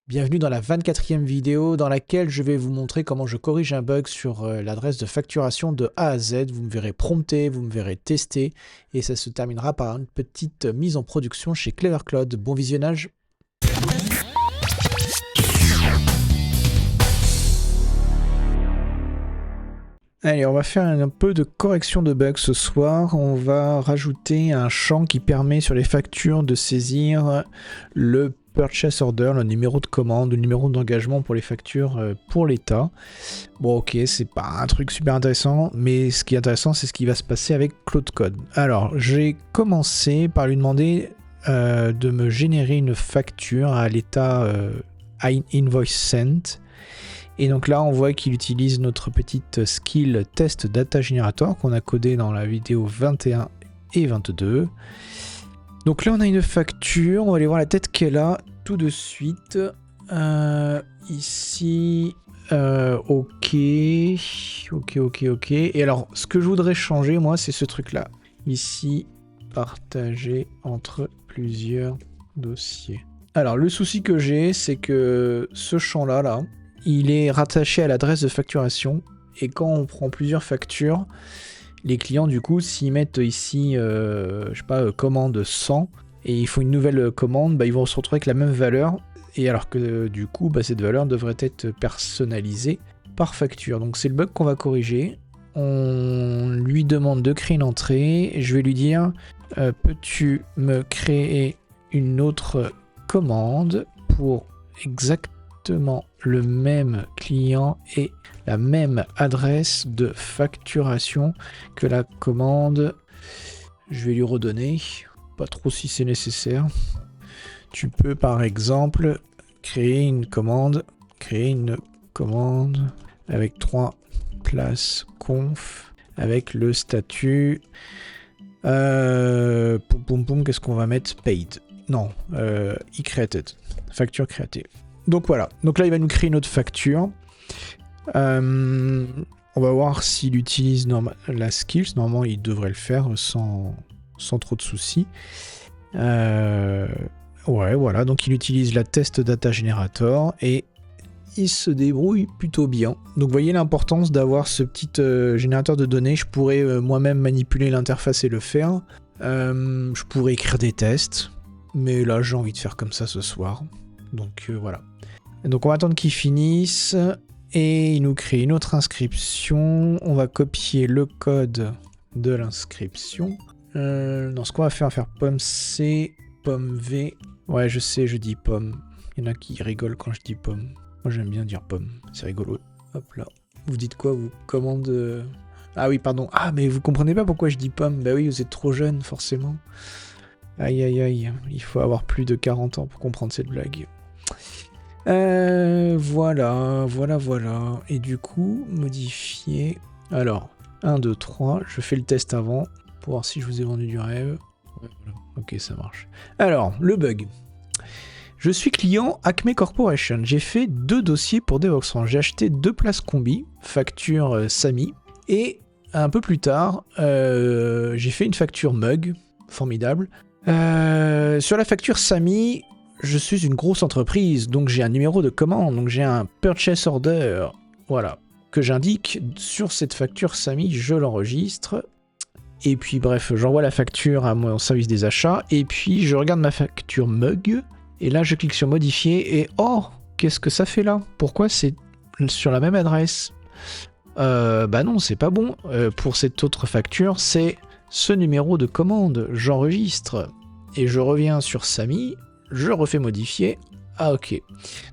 Bienvenue dans la 24e vidéo dans laquelle je vais vous montrer comment je corrige un bug sur l'adresse de facturation de A à Z. Vous me verrez prompter, vous me verrez tester et ça se terminera par une petite mise en production chez Clever Cloud. Bon visionnage. Allez, on va faire un peu de correction de bugs ce soir. On va rajouter un champ qui permet sur les factures de saisir le purchase order, le numéro de commande, le numéro d'engagement pour les factures pour l'État. Bon, ok, c'est pas un truc super intéressant, mais ce qui est intéressant, c'est ce qui va se passer avec Cloud Code. Alors, j'ai commencé par lui demander de me générer une facture à l'État invoice sent. Et donc là, on voit qu'il utilise notre petite skill test data generator qu'on a codé dans la vidéo 21 et 22. Donc là, on a une facture. On va aller voir la tête qu'elle a tout de suite. Ici, ok. Et alors, ce que je voudrais changer, moi, c'est ce truc-là. Ici, partager entre plusieurs dossiers. Alors, le souci que j'ai, c'est que ce champ-là, là, il est rattaché à l'adresse de facturation et quand on prend plusieurs factures, les clients du coup s'ils mettent ici, je sais pas, commande 100 et il faut une nouvelle commande, bah, ils vont se retrouver avec la même valeur et alors que du coup cette valeur devrait être personnalisée par facture. Donc c'est le bug qu'on va corriger. On lui demande de créer une entrée et je vais lui dire peux-tu me créer une autre commande pour exactement le même client et la même adresse de facturation que la commande. Je vais lui redonner, pas trop si c'est nécessaire. Tu peux par exemple créer une commande avec 3 places conf avec le statut qu'est-ce qu'on va mettre? Paid. Non, e-created, facture créatée. Donc voilà, donc là il va nous créer une autre facture. On va voir s'il utilise la skills. Normalement il devrait le faire sans trop de soucis. Ouais, voilà, donc il utilise la test data generator et il se débrouille plutôt bien. Donc vous voyez l'importance d'avoir ce petit générateur de données. Je pourrais moi-même manipuler l'interface et le faire. Je pourrais écrire des tests, mais là j'ai envie de faire comme ça ce soir. Donc voilà. Donc on va attendre qu'il finisse et il nous crée une autre inscription. On va copier le code de l'inscription. Non, ce qu'on va faire pomme C, pomme V. Ouais, je sais, je dis pomme. Il y en a qui rigolent quand je dis pomme. Moi j'aime bien dire pomme, c'est rigolo. Hop là. Vous dites quoi, vous? Commande... Ah oui, pardon. Ah, mais vous comprenez pas pourquoi je dis pomme? Bah oui, vous êtes trop jeune, forcément. Aïe aïe aïe, il faut avoir plus de 40 ans pour comprendre cette blague. Voilà. Et du coup, modifier. Alors, 1, 2, 3. Je fais le test avant pour voir si je vous ai vendu du rêve. Ouais, voilà. Ok, ça marche. Alors, le bug. Je suis client Acme Corporation. J'ai fait 2 dossiers pour Devoxran. J'ai acheté 2 places combi, facture Samy. Et un peu plus tard, j'ai fait une facture Mug. Formidable. Sur la facture Samy, je suis une grosse entreprise, donc j'ai un numéro de commande, donc j'ai un purchase order, voilà, que j'indique sur cette facture Samy, je l'enregistre, et puis bref, j'envoie la facture à mon service des achats, et puis je regarde ma facture Mug, et là je clique sur modifier, et oh, qu'est-ce que ça fait là? Pourquoi c'est sur la même adresse? Bah non, c'est pas bon, pour cette autre facture, c'est ce numéro de commande, j'enregistre, et je reviens sur Samy, je refais modifier, ah ok.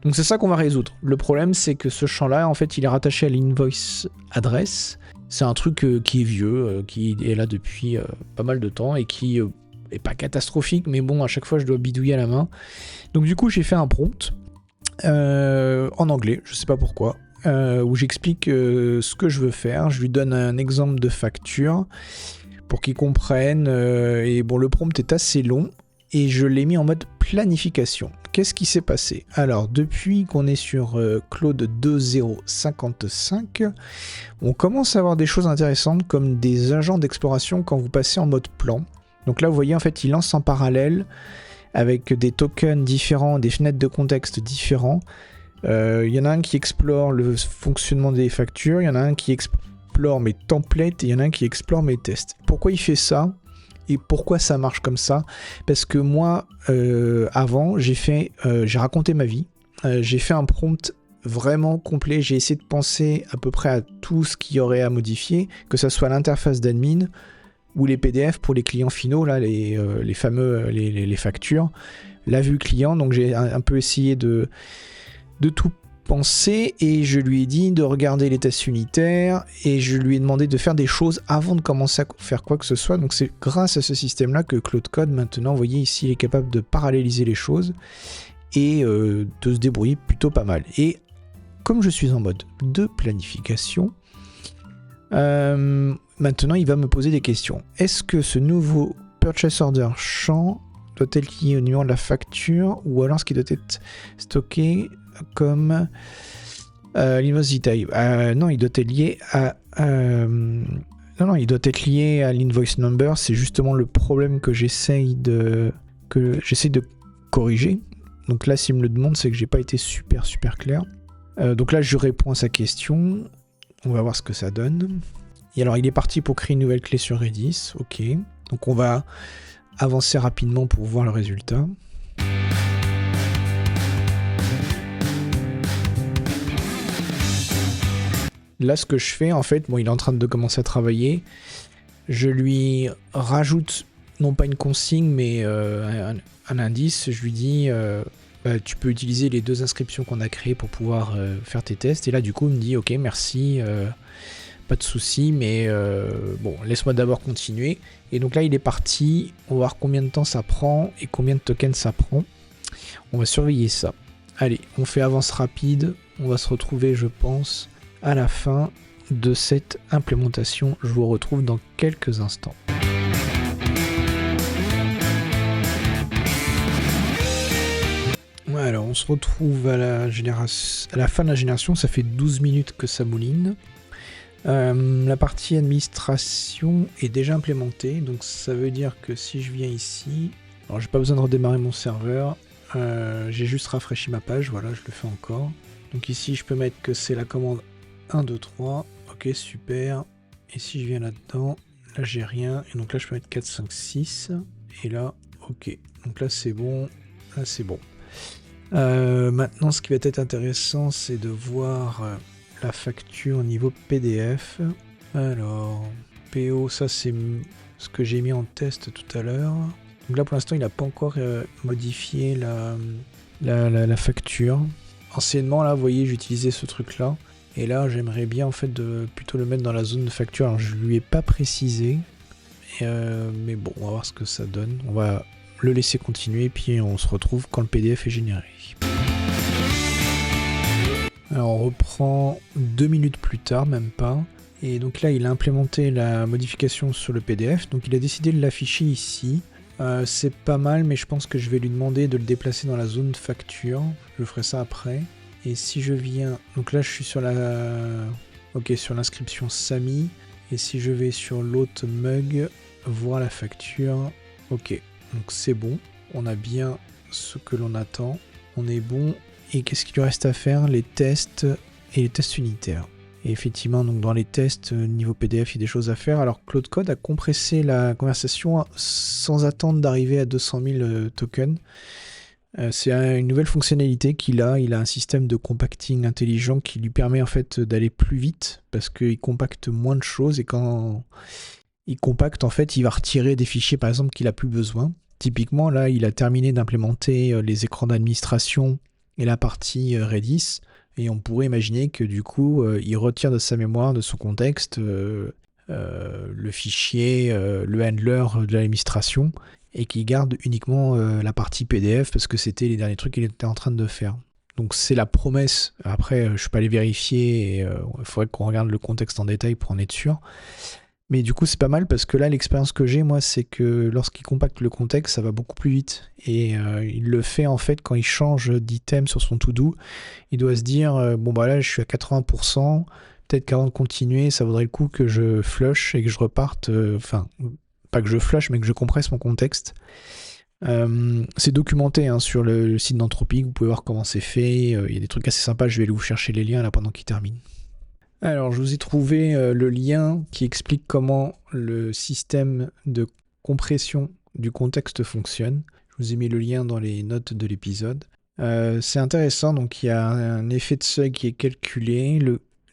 Donc c'est ça qu'on va résoudre. Le problème c'est que ce champ-là, en fait, il est rattaché à l'invoice adresse. C'est un truc qui est vieux, qui est là depuis pas mal de temps et qui est pas catastrophique, mais bon, à chaque fois je dois bidouiller à la main. Donc du coup j'ai fait un prompt en anglais, je sais pas pourquoi, où j'explique ce que je veux faire. Je lui donne un exemple de facture pour qu'il comprenne. Et bon, le prompt est assez long. Et je l'ai mis en mode planification. Qu'est-ce qui s'est passé? Alors, depuis qu'on est sur Claude 2.0.55, on commence à avoir des choses intéressantes comme des agents d'exploration quand vous passez en mode plan. Donc là, vous voyez, en fait, il lance en parallèle avec des tokens différents, des fenêtres de contexte différents. Il y en a un qui explore le fonctionnement des factures, il y en a un qui explore mes templates et il y en a un qui explore mes tests. Pourquoi il fait ça ? Et pourquoi ça marche comme ça ? Parce que moi, avant, j'ai raconté ma vie. J'ai fait un prompt vraiment complet. J'ai essayé de penser à peu près à tout ce qu'il y aurait à modifier, que ce soit l'interface d'admin ou les PDF pour les clients finaux, là, les fameux les factures, la vue client. Donc j'ai un peu essayé de tout penser et je lui ai dit de regarder les tests unitaires et je lui ai demandé de faire des choses avant de commencer à faire quoi que ce soit. Donc c'est grâce à ce système là que Claude Code maintenant, vous voyez ici, il est capable de paralléliser les choses et de se débrouiller plutôt pas mal. Et comme je suis en mode de planification, maintenant il va me poser des questions. Est-ce que ce nouveau purchase order champ doit être lié au numéro de la facture ou alors ce qui doit être stocké comme l'invoice detail? Non, il doit être lié à non, il doit être lié à l'invoice number. C'est justement le problème que j'essaye de corriger. Donc là, s'il me le demande, c'est que j'ai pas été super clair. Donc là, je réponds à sa question. On va voir ce que ça donne. Et alors, il est parti pour créer une nouvelle clé sur Redis. Ok. Donc on va avancer rapidement pour voir le résultat. Là, ce que je fais, en fait, bon, il est en train de commencer à travailler. Je lui rajoute, non pas une consigne, mais un indice. Je lui dis, tu peux utiliser les 2 inscriptions qu'on a créées pour pouvoir faire tes tests. Et là, du coup, il me dit, ok, merci, pas de souci, mais bon, laisse-moi d'abord continuer. Et donc là, il est parti. On va voir combien de temps ça prend et combien de tokens ça prend. On va surveiller ça. Allez, on fait avance rapide. On va se retrouver, je pense, à la fin de cette implémentation. Je vous retrouve dans quelques instants. Alors, on se retrouve à la fin de la génération. Ça fait 12 minutes que ça mouline. La partie administration est déjà implémentée. Donc, ça veut dire que si je viens ici... Alors, j'ai pas besoin de redémarrer mon serveur. J'ai juste rafraîchi ma page. Voilà, je le fais encore. Donc ici, je peux mettre que c'est la commande 1, 2, 3. Ok, super. Et si je viens là-dedans, là, j'ai rien. Et donc là, je peux mettre 4, 5, 6. Et là, ok. Donc là, c'est bon. Là, c'est bon. Maintenant, ce qui va être intéressant, c'est de voir la facture au niveau PDF. Alors, PO, ça, c'est ce que j'ai mis en test tout à l'heure. Donc là, pour l'instant, il n'a pas encore modifié la facture. Anciennement, là, vous voyez, j'utilisais ce truc-là. Et là, j'aimerais bien, en fait, de plutôt le mettre dans la zone de facture. Alors, je ne lui ai pas précisé. Mais bon, on va voir ce que ça donne. On va le laisser continuer, puis on se retrouve quand le PDF est généré. Alors, on reprend 2 minutes plus tard, même pas. Et donc là, il a implémenté la modification sur le PDF. Donc, il a décidé de l'afficher ici. C'est pas mal, mais je pense que je vais lui demander de le déplacer dans la zone de facture. Je ferai ça après. Et si je viens... Donc là, je suis sur sur l'inscription Samy. Et si je vais sur l'autre mug, voir la facture. Ok, donc c'est bon. On a bien ce que l'on attend. On est bon. Et qu'est-ce qu'il lui reste à faire? Les tests et les tests unitaires. Et effectivement, donc dans les tests, niveau PDF, il y a des choses à faire. Alors, Claude Code a compressé la conversation sans attendre d'arriver à 200 000 tokens. C'est une nouvelle fonctionnalité qu'il a. Il a un système de compacting intelligent qui lui permet en fait d'aller plus vite parce qu'il compacte moins de choses et quand il compacte, en fait, il va retirer des fichiers, par exemple, qu'il n'a plus besoin. Typiquement, là, il a terminé d'implémenter les écrans d'administration et la partie Redis. Et on pourrait imaginer que du coup, il retire de sa mémoire, de son contexte, le fichier, le handler de l'administration, et qu'il garde uniquement la partie PDF parce que c'était les derniers trucs qu'il était en train de faire. Donc c'est la promesse. Après, je ne suis pas allé vérifier, et il faudrait qu'on regarde le contexte en détail pour en être sûr. Mais du coup, c'est pas mal parce que là, l'expérience que j'ai, moi, c'est que lorsqu'il compacte le contexte, ça va beaucoup plus vite. Et il le fait, en fait, quand il change d'item sur son to-do. Il doit se dire, bon, bah là, je suis à 80%. Peut-être qu'avant de continuer, ça vaudrait le coup que je flush et que je reparte. Enfin, pas que je flush, mais que je compresse mon contexte. C'est documenté hein, sur le site d'Anthropic, vous pouvez voir comment c'est fait, il y a des trucs assez sympas, je vais aller vous chercher les liens là pendant qu'il termine. Alors je vous ai trouvé le lien qui explique comment le système de compression du contexte fonctionne. Je vous ai mis le lien dans les notes de l'épisode. C'est intéressant, donc il y a un effet de seuil qui est calculé,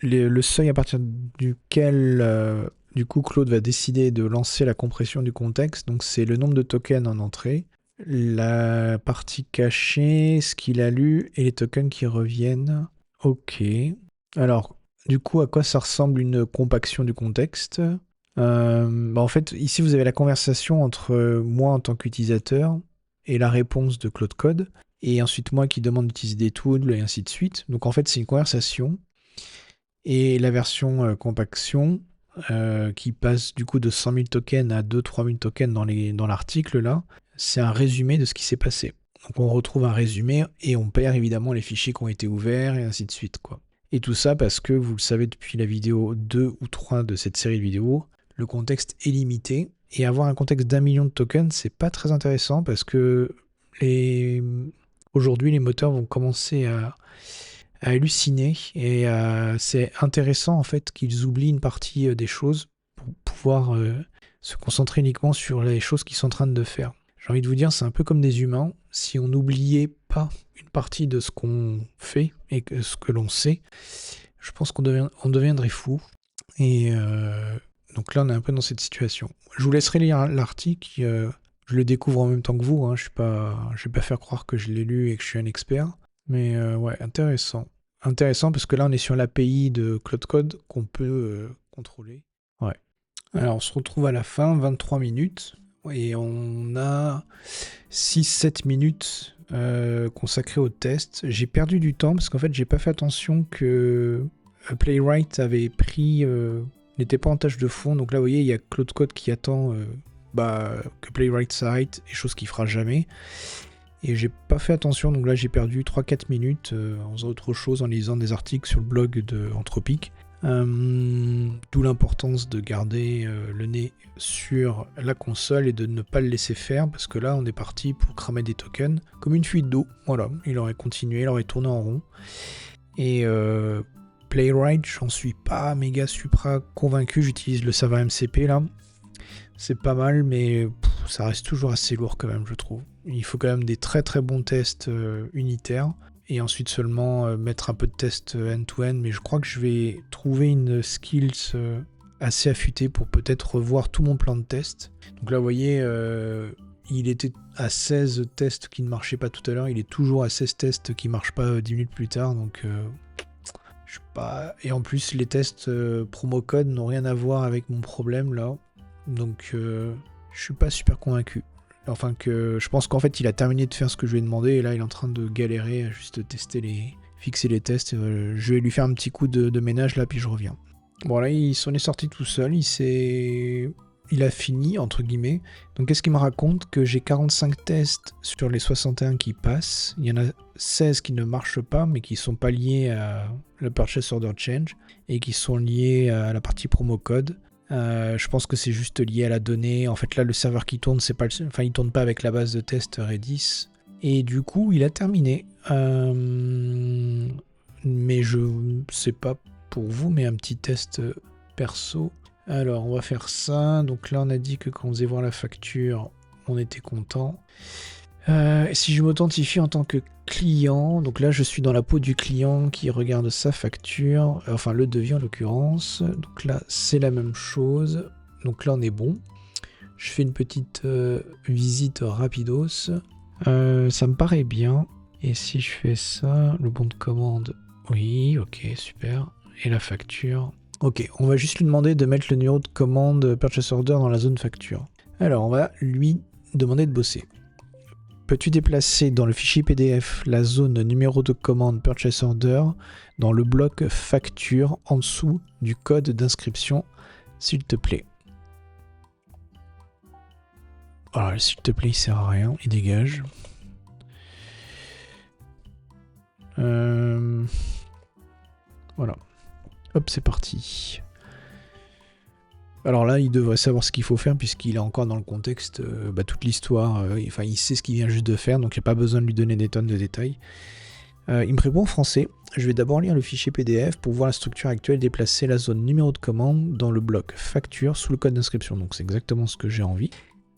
le seuil à partir duquel du coup Claude va décider de lancer la compression du contexte, donc c'est le nombre de tokens en entrée, la partie cachée, ce qu'il a lu et les tokens qui reviennent. Ok. Alors, du coup, à quoi ça ressemble une compaction du contexte? En fait, ici, vous avez la conversation entre moi en tant qu'utilisateur et la réponse de Claude Code, et ensuite moi qui demande d'utiliser des tools et ainsi de suite. Donc en fait, c'est une conversation, et la version compaction qui passe du coup de 100 000 tokens à 2-3 000 tokens dans l'article là, c'est un résumé de ce qui s'est passé. Donc on retrouve un résumé et on perd évidemment les fichiers qui ont été ouverts et ainsi de suite quoi. Et tout ça parce que vous le savez depuis la vidéo 2 ou 3 de cette série de vidéos, le contexte est limité et avoir un contexte d'1 million de tokens, c'est pas très intéressant parce que aujourd'hui les moteurs vont commencer à halluciner et c'est intéressant en fait qu'ils oublient une partie des choses pour pouvoir se concentrer uniquement sur les choses qu'ils sont en train de faire. J'ai envie de vous dire, c'est un peu comme des humains. Si on n'oubliait pas une partie de ce qu'on fait et ce que l'on sait, je pense qu'on deviendrait fou. Et donc là, on est un peu dans cette situation. Je vous laisserai lire l'article. Je le découvre en même temps que vous. Hein. Je vais pas faire croire que je l'ai lu et que je suis un expert. Mais ouais, intéressant. Intéressant parce que là, on est sur l'API de Cloud Code qu'on peut contrôler. Ouais. Alors, on se retrouve à la fin, 23 minutes. Et on a 6-7 minutes consacrées au test. J'ai perdu du temps parce qu'en fait, j'ai pas fait attention que Playwright avait pris... n'était pas en tâche de fond. Donc là, vous voyez, il y a Cloud Code qui attend que Playwright s'arrête, et chose qu'il fera jamais. Et j'ai pas fait attention, donc là j'ai perdu 3-4 minutes en faisant autre chose, en lisant des articles sur le blog de Anthropic. D'où l'importance de garder le nez sur la console et de ne pas le laisser faire, parce que là on est parti pour cramer des tokens comme une fuite d'eau. Voilà, il aurait continué, il aurait tourné en rond. Et Playwright, j'en suis pas méga supra convaincu, j'utilise le serveur MCP là. C'est pas mal, mais ça reste toujours assez lourd quand même, je trouve. Il faut quand même des très très bons tests unitaires, et ensuite seulement mettre un peu de tests end-to-end, mais je crois que je vais trouver une skills assez affûtée pour peut-être revoir tout mon plan de test. Donc là, vous voyez, il était à 16 tests qui ne marchaient pas tout à l'heure, il est toujours à 16 tests qui ne marchent pas 10 minutes plus tard, donc... je sais pas... Et en plus, les tests promo code n'ont rien à voir avec mon problème là. Donc je suis pas super convaincu. Enfin que je pense qu'en fait il a terminé de faire ce que je lui ai demandé et là il est en train de galérer à juste fixer les tests. Je vais lui faire un petit coup de ménage là puis je reviens. Bon là il s'en est sorti tout seul, il a fini entre guillemets. Donc qu'est-ce qu'il me raconte? Que j'ai 45 tests sur les 61 qui passent. Il y en a 16 qui ne marchent pas mais qui sont pas liés à le purchase order change et qui sont liés à la partie promo code. Je pense que c'est juste lié à la donnée. En fait, là, le serveur qui tourne, il tourne pas avec la base de test Redis. Et du coup, il a terminé. Mais je sais pas pour vous, mais un petit test perso. Alors, on va faire ça. Donc là, on a dit que quand on faisait voir la facture, on était content. Si je m'authentifie en tant que client, donc là je suis dans la peau du client qui regarde sa facture, enfin le devis en l'occurrence, donc là c'est la même chose, donc là on est bon. Je fais une petite visite rapidos, ça me paraît bien, et si je fais ça, le bon de commande, oui, ok, super, et la facture, ok, on va juste lui demander de mettre le numéro de commande purchase order dans la zone facture. Alors on va lui demander de bosser. Peux-tu déplacer dans le fichier PDF la zone numéro de commande Purchase Order dans le bloc facture en dessous du code d'inscription, s'il te plaît? Voilà, s'il te plaît, il sert à rien, il dégage. Voilà. Hop, c'est parti. Alors là, il devrait savoir ce qu'il faut faire puisqu'il est encore dans le contexte, toute l'histoire. Enfin, il sait ce qu'il vient juste de faire, donc il n'y a pas besoin de lui donner des tonnes de détails. Il me répond en français. Je vais d'abord lire le fichier PDF pour voir la structure actuelle, déplacer la zone numéro de commande dans le bloc facture sous le code d'inscription. Donc c'est exactement ce que j'ai envie.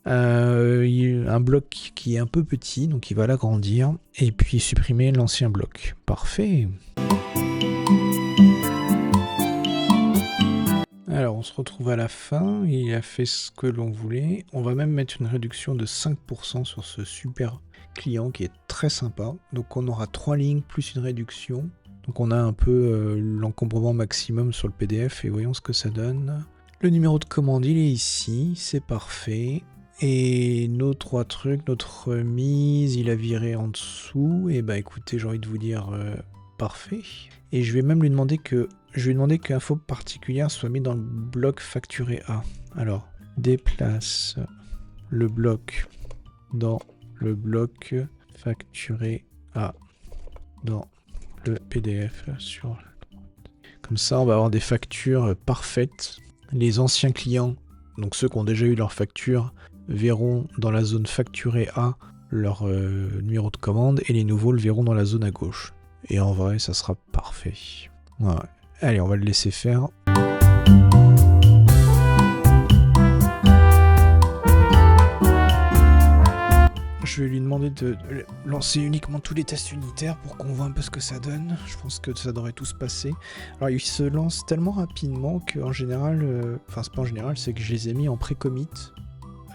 Un bloc qui est un peu petit, donc il va l'agrandir. Et puis supprimer l'ancien bloc. Parfait. Alors on se retrouve à la fin, il a fait ce que l'on voulait. On va même mettre une réduction de 5% sur ce super client qui est très sympa. Donc on aura 3 lignes plus une réduction. Donc on a un peu l'encombrement maximum sur le PDF et voyons ce que ça donne. Le numéro de commande il est ici, c'est parfait. Et nos 3 trucs, notre remise, il a viré en dessous. Et bah écoutez, j'ai envie de vous dire parfait. Et je vais même lui demander qu'info particulière soit mis dans le bloc facturé A. Alors, déplace le bloc dans le bloc facturé A dans le PDF sur la droite. Comme ça, on va avoir des factures parfaites. Les anciens clients, donc ceux qui ont déjà eu leur facture, verront dans la zone facturée A leur numéro de commande et les nouveaux le verront dans la zone à gauche. Et en vrai, ça sera parfait. Ouais. Allez, on va le laisser faire. Je vais lui demander de lancer uniquement tous les tests unitaires pour qu'on voit un peu ce que ça donne. Je pense que ça devrait tout se passer. Alors, il se lance tellement rapidement qu'en général... Enfin, c'est pas en général, c'est que je les ai mis en pré-commit.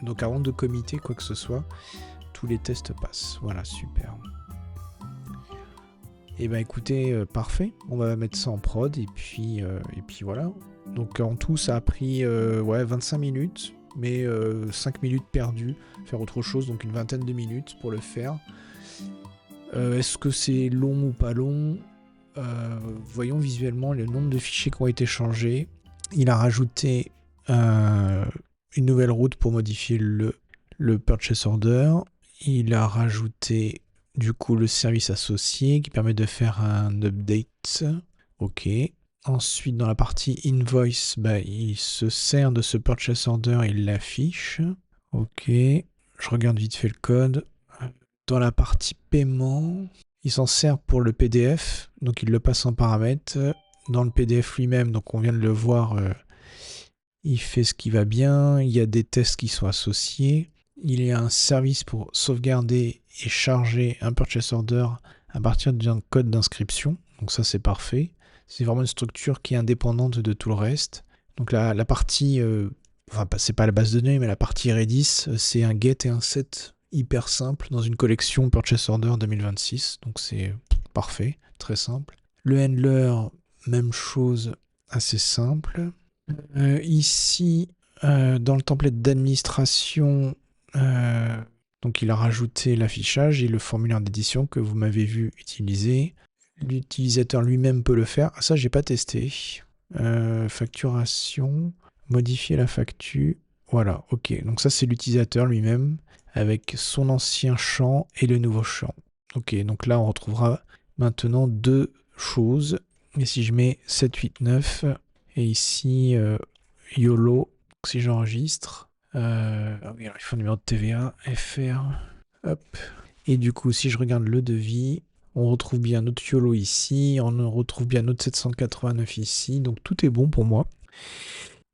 Donc avant de committer quoi que ce soit, tous les tests passent. Voilà, super. Et bah écoutez, parfait, on va mettre ça en prod et puis voilà. Donc en tout ça a pris 25 minutes, mais 5 minutes perdues, faire autre chose, donc une vingtaine de minutes pour le faire. Est-ce que c'est long ou pas long? Voyons visuellement le nombre de fichiers qui ont été changés. Il a rajouté une nouvelle route pour modifier le purchase order. Il a rajouté du coup le service associé qui permet de faire un update. Ok. Ensuite dans la partie invoice, il se sert de ce purchase order, il l'affiche. Ok. Je regarde vite fait le code. Dans la partie paiement, il s'en sert pour le PDF, donc il le passe en paramètre. Dans le PDF lui-même, donc on vient de le voir, il fait ce qui va bien. Il y a des tests qui sont associés. Il y a un service pour sauvegarder et charger un purchase order à partir d'un code d'inscription. Donc ça c'est parfait. C'est vraiment une structure qui est indépendante de tout le reste. Donc la partie, c'est pas la base de données, mais la partie Redis, c'est un get et un set hyper simple dans une collection purchase order 2026. Donc c'est parfait, très simple. Le handler, même chose, assez simple. Ici, dans le template d'administration, donc il a rajouté l'affichage et le formulaire d'édition que vous m'avez vu utiliser. L'utilisateur lui-même peut le faire. Ah, ça, j'ai pas testé. Facturation, modifier la facture. Voilà, ok. Donc ça, c'est l'utilisateur lui-même avec son ancien champ et le nouveau champ. Ok, donc là, on retrouvera maintenant deux choses. Et si je mets 7, 8, 9, et ici, YOLO, si j'enregistre, oui, alors il faut un numéro de TVA, FR, hop. Et du coup, si je regarde le devis, on retrouve bien notre YOLO ici, on retrouve bien notre 789 ici, donc tout est bon pour moi.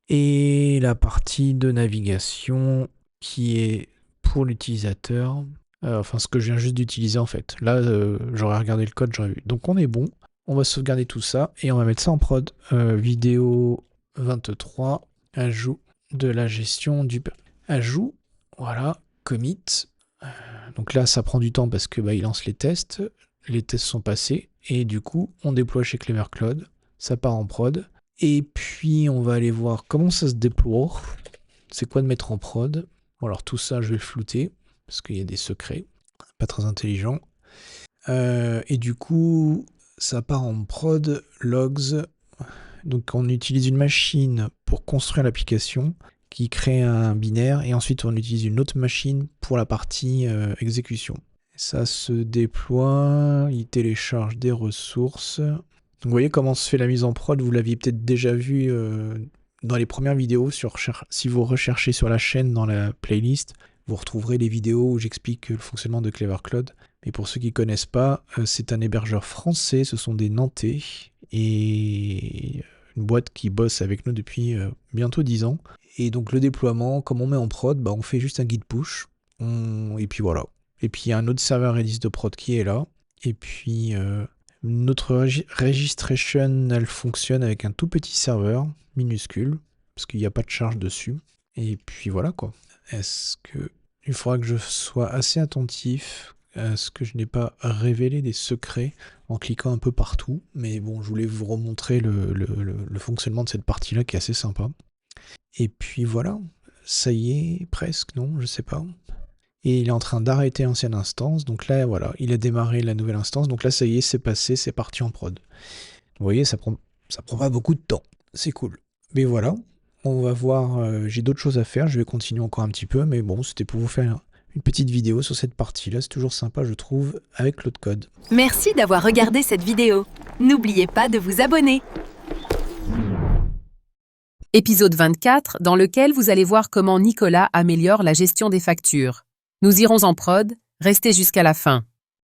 Et la partie de navigation qui est pour l'utilisateur, enfin ce que je viens juste d'utiliser en fait. Là, j'aurais regardé le code, j'aurais vu. Donc on est bon, on va sauvegarder tout ça et on va mettre ça en prod. Vidéo 23, ajout de la gestion du ajout, voilà, commit. Donc là, ça prend du temps parce que il lance les tests sont passés et du coup, on déploie chez Clever Cloud, ça part en prod. Et puis, on va aller voir comment ça se déploie. C'est quoi de mettre en prod? Bon, alors tout ça, je vais le flouter parce qu'il y a des secrets, pas très intelligents. Et du coup, ça part en prod, logs. Donc on utilise une machine pour construire l'application qui crée un binaire et ensuite on utilise une autre machine pour la partie exécution. Ça se déploie, il télécharge des ressources. Donc vous voyez comment se fait la mise en prod, vous l'aviez peut-être déjà vu dans les premières vidéos, si vous recherchez sur la chaîne dans la playlist, vous retrouverez les vidéos où j'explique le fonctionnement de Clever Cloud. Mais pour ceux qui ne connaissent pas, c'est un hébergeur français, ce sont des Nantais, et une boîte qui bosse avec nous depuis bientôt 10 ans. Et donc le déploiement, comme on met en prod, on fait juste un git push, et puis voilà. Et puis il y a un autre serveur Redis de prod qui est là, et puis notre registration, elle fonctionne avec un tout petit serveur, minuscule, parce qu'il n'y a pas de charge dessus. Et puis voilà quoi. Il faudra que je sois assez attentif à ce que je n'ai pas révélé des secrets en cliquant un peu partout. Mais bon, je voulais vous remontrer le fonctionnement de cette partie-là qui est assez sympa. Et puis voilà, ça y est, presque, non, je sais pas. Et il est en train d'arrêter l'ancienne instance. Donc là, voilà, il a démarré la nouvelle instance. Donc là, ça y est, c'est passé, c'est parti en prod. Vous voyez, ça prend pas beaucoup de temps. C'est cool. Mais voilà, on va voir. J'ai d'autres choses à faire. Je vais continuer encore un petit peu. Mais bon, c'était pour vous faire une petite vidéo sur cette partie-là. C'est toujours sympa, je trouve, avec Claude Code. Merci d'avoir regardé cette vidéo. N'oubliez pas de vous abonner. Épisode 24, dans lequel vous allez voir comment Nicolas améliore la gestion des factures. Nous irons en prod, restez jusqu'à la fin.